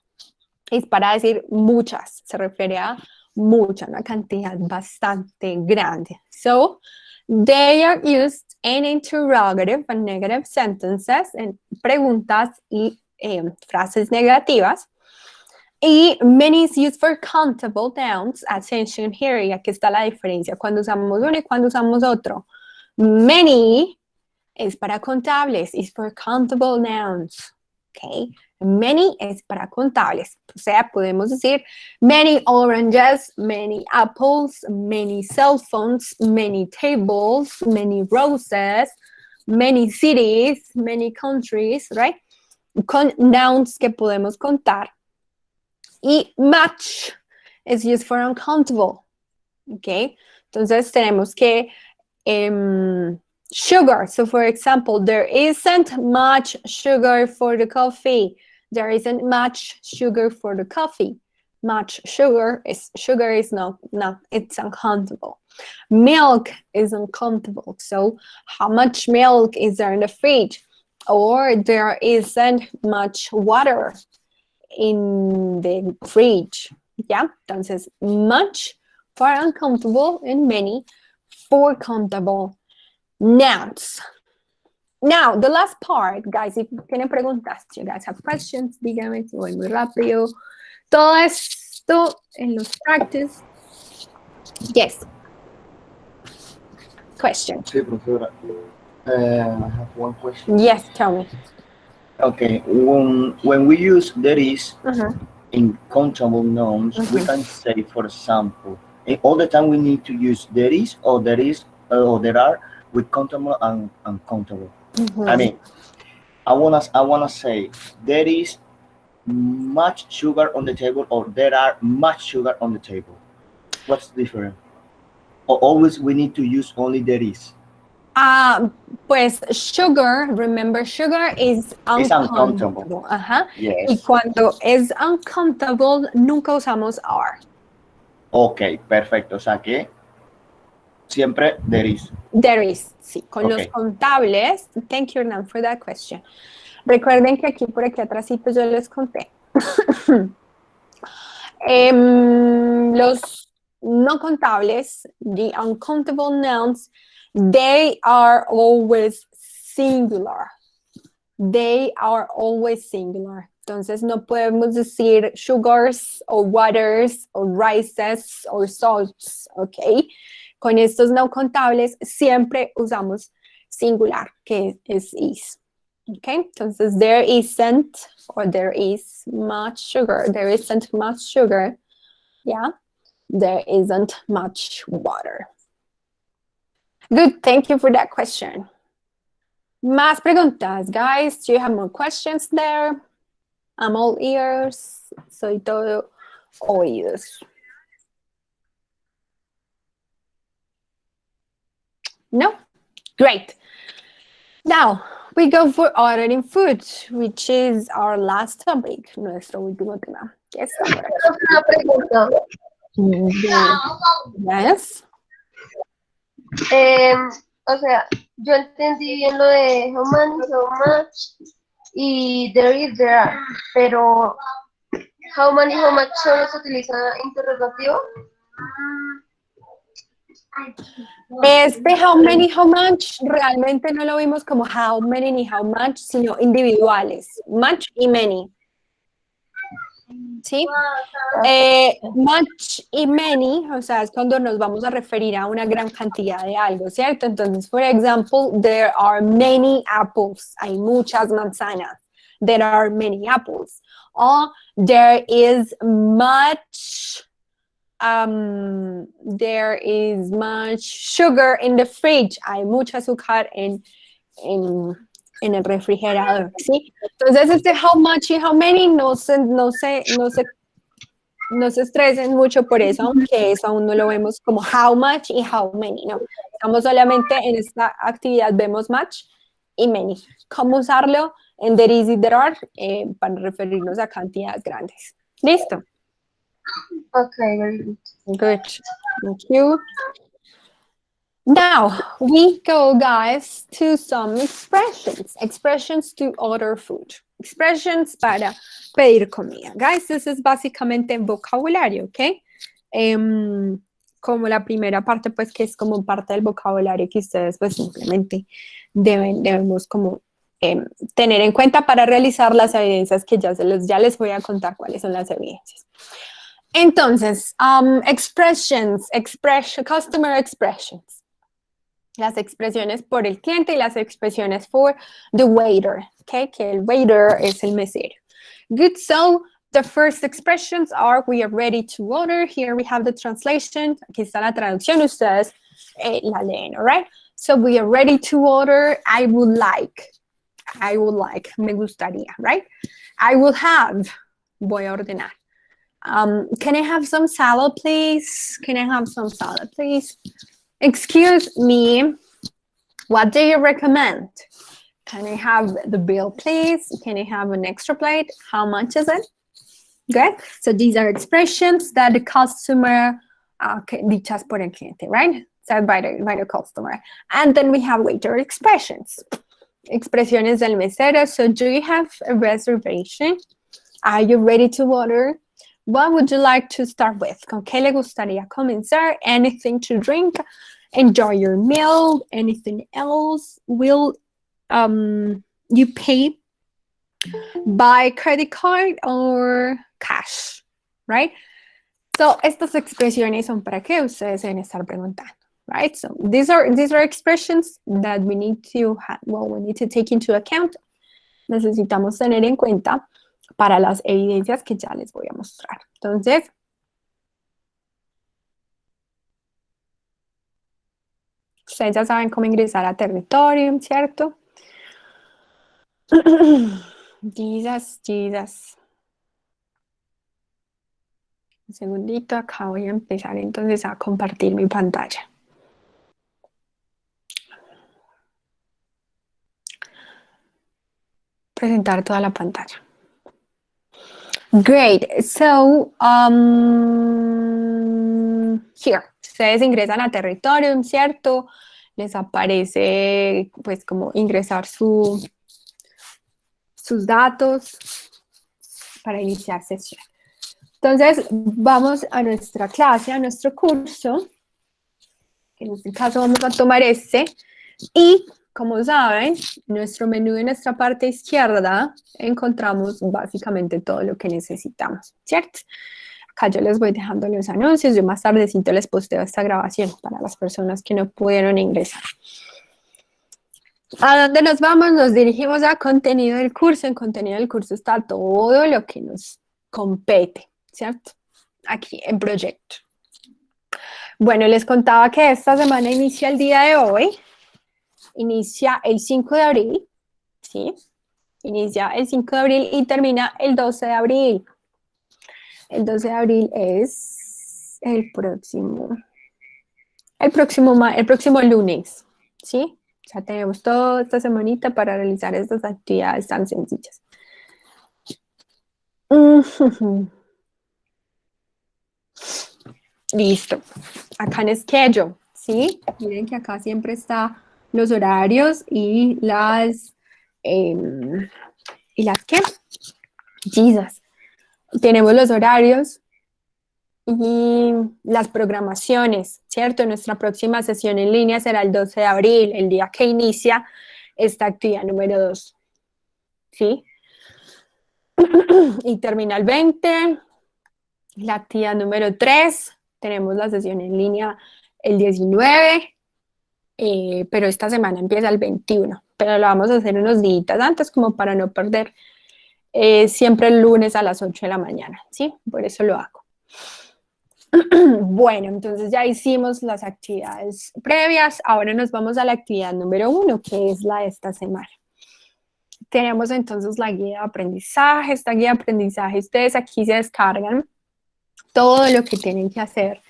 es para decir muchas, se refiere a mucha, una cantidad bastante grande. So, they are used in interrogative and negative sentences, en preguntas y frases negativas. Y many is used for countable nouns. Attention here, y aquí está la diferencia cuando usamos uno y cuando usamos otro. Many es para contables, is for countable nouns. Okay. Many es para contables. O sea, podemos decir many oranges, many apples, many cell phones, many tables, many roses, many cities, many countries, right? Con nouns que podemos contar. Y much is used for uncountable. Okay. Entonces tenemos que sugar. So for example, there isn't much sugar for the coffee. There isn't much sugar for the coffee. Much sugar is not, it's uncountable. Milk is uncountable. So how much milk is there in the fridge? Or there isn't much water in the fridge. Yeah, entonces much for uncountable and many for countable nouns. Now, the last part, guys, if tienen preguntas, you guys have questions, díganme, si voy muy rápido. Todo esto en los practice. Yes. Question.
Sí, profesora. I have one question.
Yes, tell me.
Okay, when we use there is in countable nouns, we can say, for example, all the time we need to use there is or there are with countable and uncountable. I mean, I wanna say there is much sugar on the table or there are much sugar on the table. What's different? Or always we need to use only there is.
Pues sugar, remember, sugar is uncountable.
Yes.
Y cuando es uncountable, nunca usamos are.
Ok, perfecto. O sea que siempre there is.
There is, sí. Con los contables, thank you, Nan, for that question. Recuerden que aquí, por aquí atrásito, yo les conté. Los no contables, the uncountable nouns, they are always singular. They are always singular. Entonces no podemos decir sugars o waters o rices o salts, ¿ok? Con estos no contables siempre usamos singular, que es is. ¿Ok? Entonces there isn't or there is much sugar. There isn't much sugar. Yeah. There isn't much water. Good, thank you for that question. Más preguntas, guys. Do you have more questions there? I'm all ears. Soy todo oídos. No? Great. Now, we go for ordering food, which is our last topic, nuestro último tema. Yes,
Una pregunta.
Yes.
O sea, yo entendí bien lo de how many, how much y there is, there are, pero How many, how much solo se utiliza interrogativo.
Este how many, how much, realmente no lo vimos como how many ni how much, sino individuales, much y many. ¿Sí? Much y many, o sea, es cuando nos vamos a referir a una gran cantidad de algo, ¿cierto? Entonces, por ejemplo, there are many apples. Hay muchas manzanas. There are many apples. Or there is much sugar in the fridge. Hay mucho azúcar en el refrigerador, ¿sí? Entonces, este how much y how many no se estresen mucho por eso, aunque eso aún no lo vemos como how much y how many, no. Estamos solamente en esta actividad, vemos much y many. ¿Cómo usarlo? En there is y there are, para referirnos a cantidades grandes. ¿Listo?
Okay, very good.
Good. Thank you. Now, we go, guys, to some expressions. Expressions to order food. Expressions para pedir comida. Guys, this is básicamente vocabulario, ¿ok? Como la primera parte, pues, que es como parte del vocabulario que ustedes, pues, simplemente debemos como tener en cuenta para realizar las evidencias que ya les voy a contar cuáles son las evidencias. Entonces, customer expressions. Las expresiones por el cliente y las expresiones for the waiter, okay? Que el waiter es el mesero. Good, so the first expressions are we are ready to order. Here we have the translation. Aquí está la traducción, ustedes la leen, all right? So we are ready to order. I would like, me gustaría, right? I will have, voy a ordenar. Can I have some salad, please? Can I have some salad, please? Excuse me, what do you recommend? Can I have the bill, please? Can I have an extra plate? How much is it? Good. So these are expressions that the customer, dichas por el cliente, right? Said by the customer. And then we have waiter expressions. Expresiones del mesero. So do you have a reservation? Are you ready to order? What would you like to start with? ¿Con qué le gustaría comenzar? Anything to drink? Enjoy your meal? Anything else? Will you pay by credit card or cash? Right? So, estas expresiones son para qué ustedes deben estar preguntando. Right? So, these are expressions that we need to take into account. Necesitamos tener en cuenta para las evidencias que ya les voy a mostrar. Entonces, ustedes ya saben cómo ingresar a territorio, ¿cierto? Jesus. Un segundito, acá voy a empezar entonces a compartir mi pantalla. Presentar toda la pantalla. Great. So, here, ustedes ingresan a territorio, ¿cierto? Les aparece, pues, como ingresar sus datos para iniciar sesión. Entonces, vamos a nuestra clase, a nuestro curso. En este caso vamos a tomar este. Y, como saben, en nuestro menú de nuestra parte izquierda encontramos básicamente todo lo que necesitamos, ¿cierto? Acá yo les voy dejando los anuncios. Yo más tardecito les posteo esta grabación para las personas que no pudieron ingresar. ¿A dónde nos vamos? Nos dirigimos a contenido del curso. En contenido del curso está todo lo que nos compete, ¿cierto? Aquí en proyecto. Bueno, les contaba que esta semana inicia el día de hoy. Inicia el 5 de abril, ¿sí? Inicia el 5 de abril y termina el 12 de abril. El 12 de abril es el próximo lunes, ¿sí? Ya tenemos toda esta semanita para realizar estas actividades tan sencillas. Listo. Acá en schedule, ¿sí? Miren que acá siempre está los horarios y las ¿qué? Jesus. tenemos los horarios y las programaciones, ¿cierto? Nuestra próxima sesión en línea será el 12 de abril, el día que inicia esta actividad número 2, ¿sí? Y termina el 20, la actividad número 3, tenemos la sesión en línea el 19, pero esta semana empieza el 21, pero lo vamos a hacer unos días antes como para no perder siempre el lunes a las 8 de la mañana, ¿sí? Por eso lo hago. Bueno, entonces ya hicimos las actividades previas, ahora nos vamos a la actividad número 1, que es la de esta semana. Tenemos entonces la guía de aprendizaje. Esta guía de aprendizaje, ustedes aquí se descargan todo lo que tienen que hacer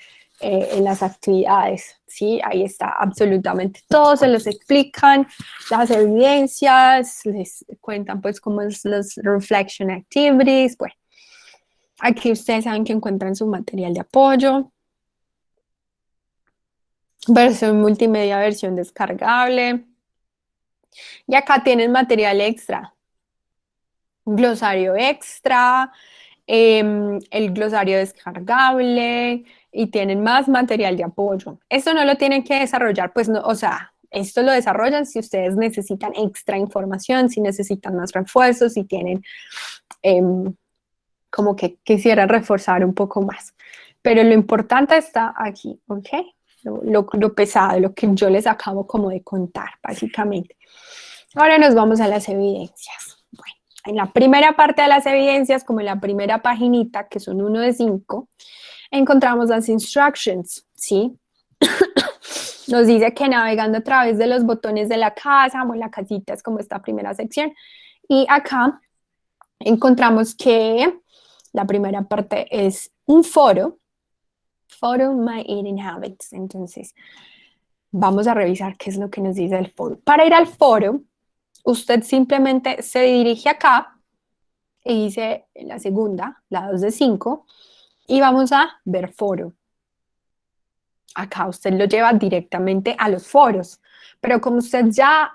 en las actividades, ¿sí? Ahí está absolutamente todo, se los explican, las evidencias, les cuentan pues cómo es los reflection activities, bueno. Aquí ustedes saben que encuentran su material de apoyo, versión multimedia, versión descargable. Y acá tienen material extra, un glosario extra, el glosario descargable y tienen más material de apoyo. Esto no lo tienen que desarrollar, pues no, o sea, esto lo desarrollan si ustedes necesitan extra información, si necesitan más refuerzos, si tienen como que quisieran reforzar un poco más. Pero lo importante está aquí, ¿ok? Lo pesado, lo que yo les acabo como de contar, básicamente. Ahora nos vamos a las evidencias. Bueno, en la primera parte de las evidencias, como en la primera paginita, que son 1 de 5, encontramos las instructions, ¿sí? Nos dice que navegando a través de los botones de la casa, bueno, la casita es como esta primera sección, y acá encontramos que la primera parte es un foro, My Eating Habits. Entonces, vamos a revisar qué es lo que nos dice el foro. Para ir al foro, usted simplemente se dirige acá y dice la segunda, la 2 de 5, y vamos a ver foro. Acá usted lo lleva directamente a los foros, pero como usted ya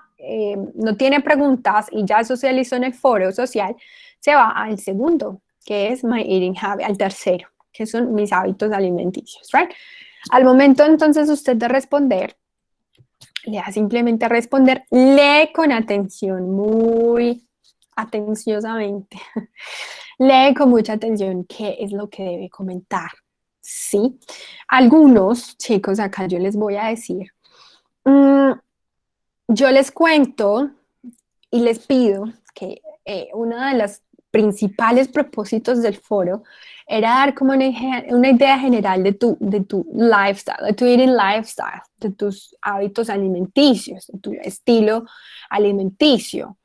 no tiene preguntas y ya socializó en el foro social, se va al segundo, que es My Eating Habit, al tercero, que son mis hábitos alimenticios, right? Al momento entonces usted de responder, le da simplemente a responder, lee con atención, muy atenciosamente, lee con mucha atención qué es lo que debe comentar, ¿sí? Algunos, chicos, acá yo les voy a decir, yo les cuento y les pido que uno de los principales propósitos del foro era dar como una idea general de tu lifestyle, de tu eating lifestyle, de tus hábitos alimenticios, de tu estilo alimenticio,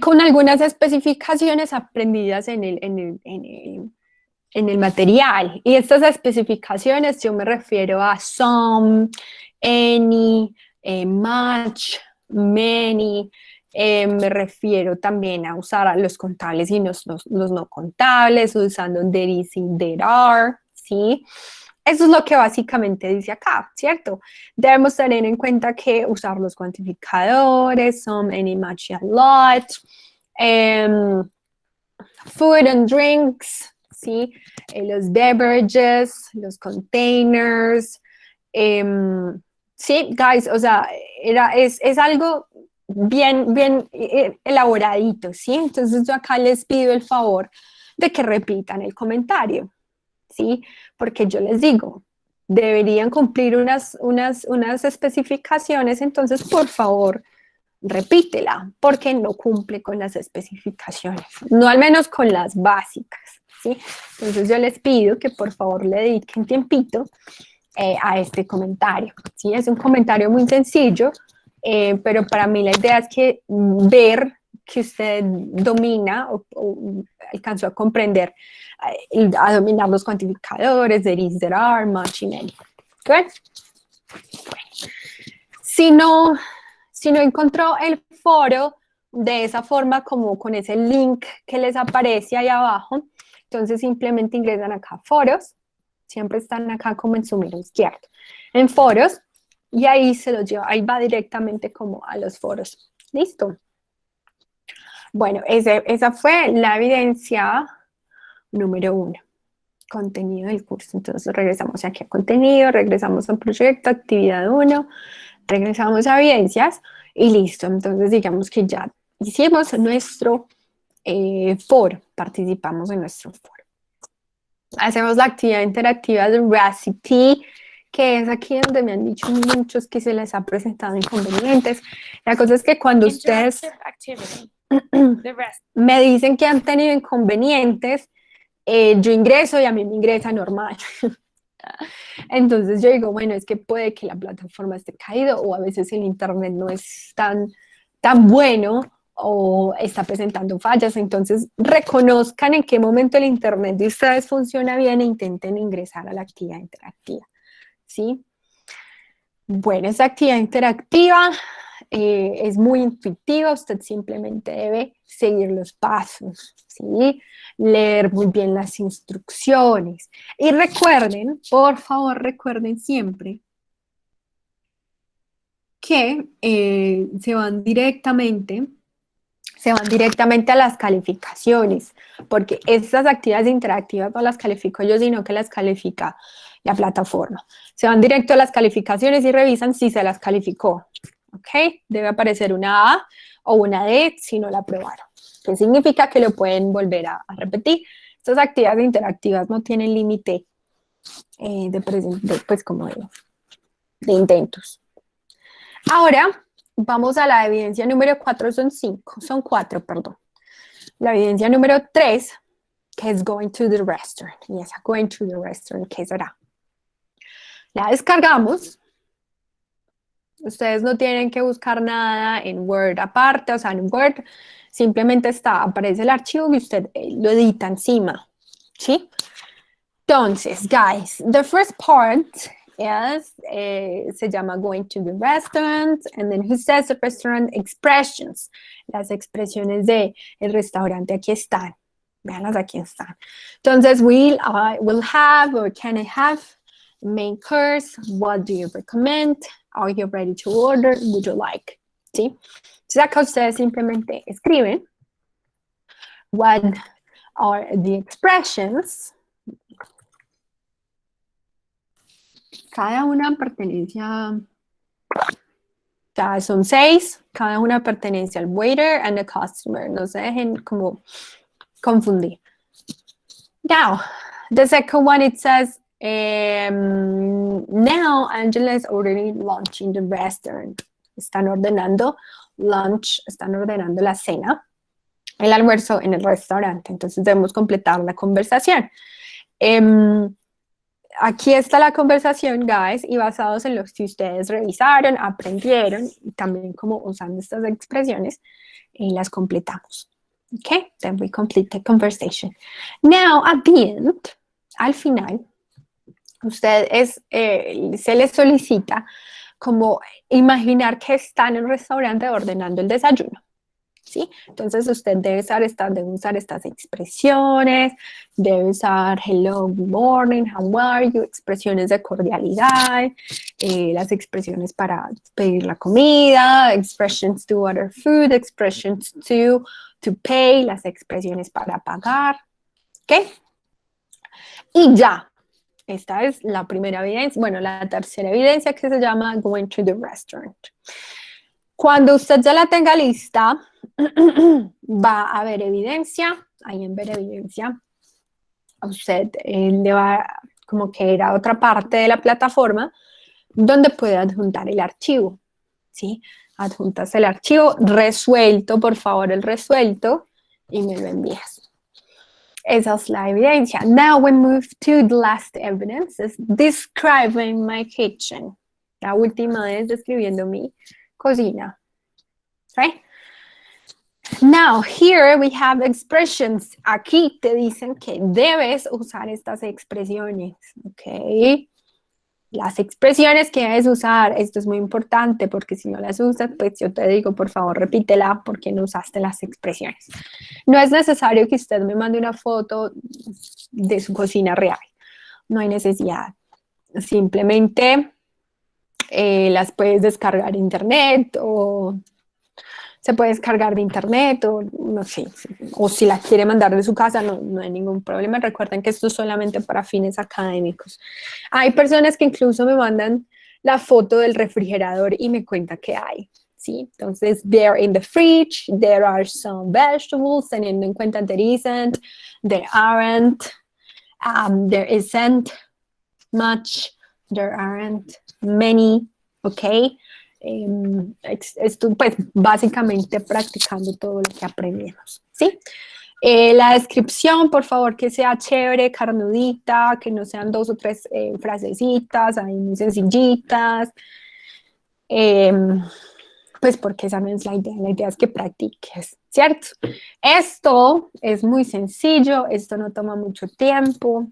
con algunas especificaciones aprendidas en el material. Y estas especificaciones yo me refiero a some, any, much, many. Me refiero también a usar a los contables y los no contables, usando there is y there are, ¿sí? Eso es lo que básicamente dice acá, ¿cierto? Debemos tener en cuenta que usar los cuantificadores, some, any, much, a lot, food and drinks, ¿sí? Los beverages, los containers, sí, guys, o sea, es algo bien elaboradito, ¿sí? Entonces yo acá les pido el favor de que repitan el comentario, ¿sí? Porque yo les digo, deberían cumplir unas especificaciones, entonces por favor, repítela, porque no cumple con las especificaciones, no al menos con las básicas, ¿sí? Entonces yo les pido que por favor le dediquen tiempito a este comentario, ¿sí? Es un comentario muy sencillo, pero para mí la idea es que ver que usted domina o alcanzó a comprender, a dominar los cuantificadores, there is, there are, much y many. Good? Bueno. Si no encontró el foro de esa forma, como con ese link que les aparece ahí abajo, entonces simplemente ingresan acá foros, siempre están acá como en su mero izquierdo, en foros, y ahí se los lleva, ahí va directamente como a los foros. ¿Listo? Bueno, esa fue la evidencia número 1. Contenido del curso. Entonces regresamos aquí a contenido, regresamos al proyecto, actividad 1, regresamos a evidencias y listo. Entonces digamos que ya hicimos nuestro foro, participamos en nuestro foro. Hacemos la actividad interactiva de Recipe, que es aquí donde me han dicho muchos que se les ha presentado inconvenientes. La cosa es que cuando ustedes me dicen que han tenido inconvenientes, yo ingreso y a mí me ingresa normal. Entonces yo digo, bueno, es que puede que la plataforma esté caída o a veces el internet no es tan bueno o está presentando fallas. Entonces reconozcan en qué momento el internet de ustedes funciona bien e intenten ingresar a la actividad interactiva, ¿sí? Bueno, esa actividad interactiva es muy intuitiva, usted simplemente debe seguir los pasos, ¿sí? Leer muy bien las instrucciones. Y recuerden, por favor, recuerden siempre que se van directamente a las calificaciones, porque estas actividades interactivas no las califico yo, sino que las califica la plataforma. Se van directo a las calificaciones y revisan si se las calificó. ¿Ok? Debe aparecer una A o una D si no la aprobaron. ¿Qué significa? Que lo pueden volver a repetir. Estas actividades interactivas no tienen límite pues como de intentos. Ahora vamos a la evidencia número 4, son 4, perdón. La evidencia número 3, que es going to the restaurant. Y esa going to the restaurant, ¿qué será? La descargamos. Ustedes no tienen que buscar nada en Word aparte, o sea, en Word simplemente aparece el archivo y usted lo edita encima, ¿sí? Entonces, guys, the first part is, se llama going to the restaurant, and then who says the restaurant expressions, las expresiones del restaurante, aquí están, véanlas, aquí están. Entonces, will have, or can I have, main course, what do you recommend, are you ready to order, would you like, ¿sí? Entonces acá ustedes simplemente escriben what are the expressions. Cada una pertenece a, o sea, son 6, cada una pertenece al waiter and the customer, no se dejen como confundir. Now, the second one, it says, now Angela is ordering lunch in the restaurant. Están ordenando lunch, están ordenando la cena, el almuerzo en el restaurante. Entonces debemos completar la conversación. Aquí está la conversación, guys, y basados en los que ustedes revisaron, aprendieron, y también como usando estas expresiones, las completamos. Okay, then we complete the conversation. Now, at the end, al final, se les solicita como imaginar que están en el restaurante ordenando el desayuno, ¿sí? Entonces usted debe usar estas expresiones, debe usar hello, good morning, how are you, expresiones de cordialidad, las expresiones para pedir la comida, expressions to order food, expressions to pay, las expresiones para pagar, ¿ok? Y ya. Esta es la primera evidencia, bueno, la tercera evidencia, que se llama going to the restaurant. Cuando usted ya la tenga lista, va a ver evidencia, ahí en ver evidencia, a usted le va como que ir a otra parte de la plataforma donde puede adjuntar el archivo, ¿sí? Adjuntas el archivo resuelto, por favor, el resuelto, y me lo envías. Esa es la evidencia. Now we move to the last evidence, is describing my kitchen. La última es describiendo mi cocina. Right? Now, here we have expressions. Aquí te dicen que debes usar estas expresiones. Okay. Las expresiones que debes usar, esto es muy importante porque si no las usas, pues yo te digo, por favor, repítela porque no usaste las expresiones. No es necesario que usted me mande una foto de su cocina real. No hay necesidad. Simplemente las puedes descargar en internet o Se puede descargar de internet o no sé, o si la quiere mandar de su casa, no hay ningún problema. Recuerden que esto es solamente para fines académicos. Hay personas que incluso me mandan la foto del refrigerador y me cuenta qué hay, ¿sí? Entonces, they're in the fridge, there are some vegetables, teniendo en cuenta there isn't, there aren't, there isn't much, there aren't many, ¿ok? Esto, pues, básicamente practicando todo lo que aprendemos, ¿sí? La descripción, por favor, que sea chévere, carnudita, que no sean 2 o 3 frasecitas, ahí muy sencillitas, pues porque esa no es la idea es que practiques, ¿cierto? Esto es muy sencillo, esto no toma mucho tiempo.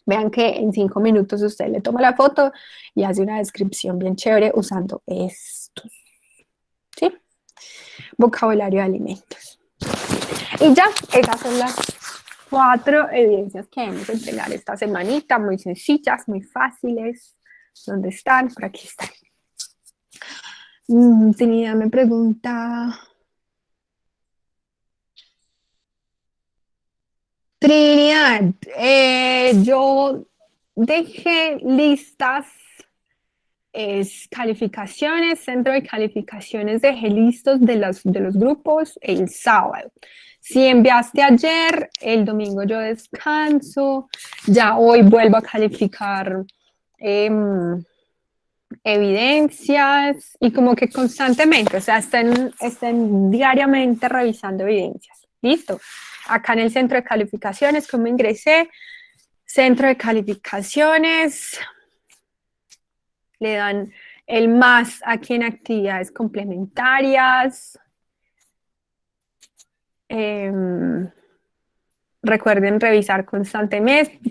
Vean que en 5 minutos usted le toma la foto y hace una descripción bien chévere usando estos, ¿sí? Vocabulario de alimentos. Y ya, esas son las 4 evidencias que debemos entregar esta semanita, muy sencillas, muy fáciles. ¿Dónde están? Por aquí están. Trinidad me pregunta... Trinidad, yo dejé listas, calificaciones, centro de calificaciones, dejé listos de los grupos el sábado. Si enviaste ayer, el domingo yo descanso, ya hoy vuelvo a calificar evidencias y como que constantemente, o sea, estén diariamente revisando evidencias. ¿Listo? Acá en el centro de calificaciones, como ingresé, centro de calificaciones, le dan el más aquí en actividades complementarias. Recuerden revisar constantemente,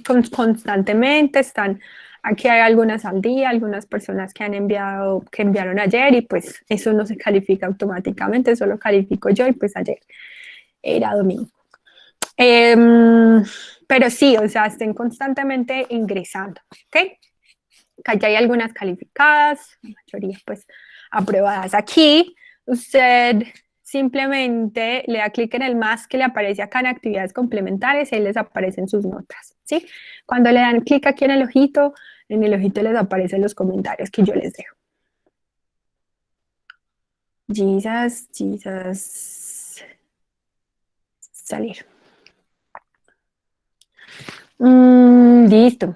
aquí hay algunas al día, algunas personas que enviaron ayer y pues eso no se califica automáticamente, eso lo califico yo y pues ayer era domingo. Pero sí, o sea, estén constantemente ingresando, ¿ok? Acá ya hay algunas calificadas, la mayoría pues aprobadas. Aquí usted simplemente le da clic en el más que le aparece acá en actividades complementarias y ahí les aparecen sus notas, ¿sí? Cuando le dan clic aquí en el ojito les aparecen los comentarios que yo les dejo. Jesus, salir. Listo.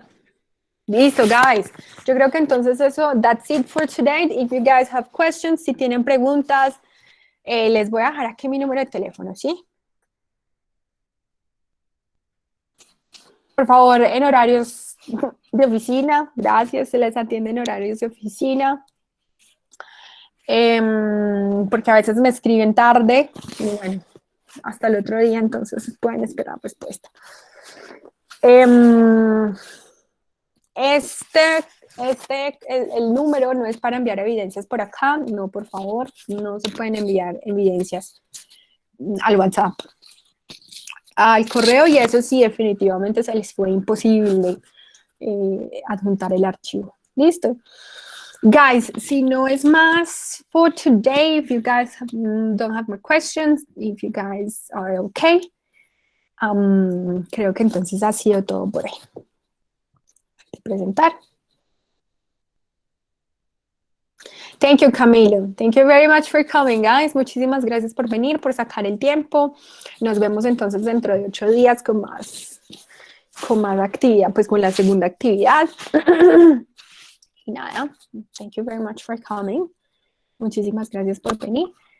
Listo, guys. Yo creo que entonces eso, that's it for today. If you guys have questions, si tienen preguntas, les voy a dejar aquí mi número de teléfono, ¿sí? Por favor, en horarios de oficina, gracias, se les atiende en horarios de oficina. Porque a veces me escriben tarde y bueno, hasta el otro día, entonces pueden esperar respuesta. El número no es para enviar evidencias por acá, no, por favor, no se pueden enviar evidencias al WhatsApp, al correo, y eso sí, definitivamente se les fue imposible adjuntar el archivo. ¿Listo? Guys, si no es más for today, if you guys don't have more questions, if you guys are okay, creo que entonces ha sido todo por ahí. Presentar. Thank you, Camilo. Thank you very much for coming, guys. Muchísimas gracias por venir, por sacar el tiempo. Nos vemos entonces dentro de 8 días con más actividad, pues con la segunda actividad. Y nada, thank you very much for coming. Muchísimas gracias por venir.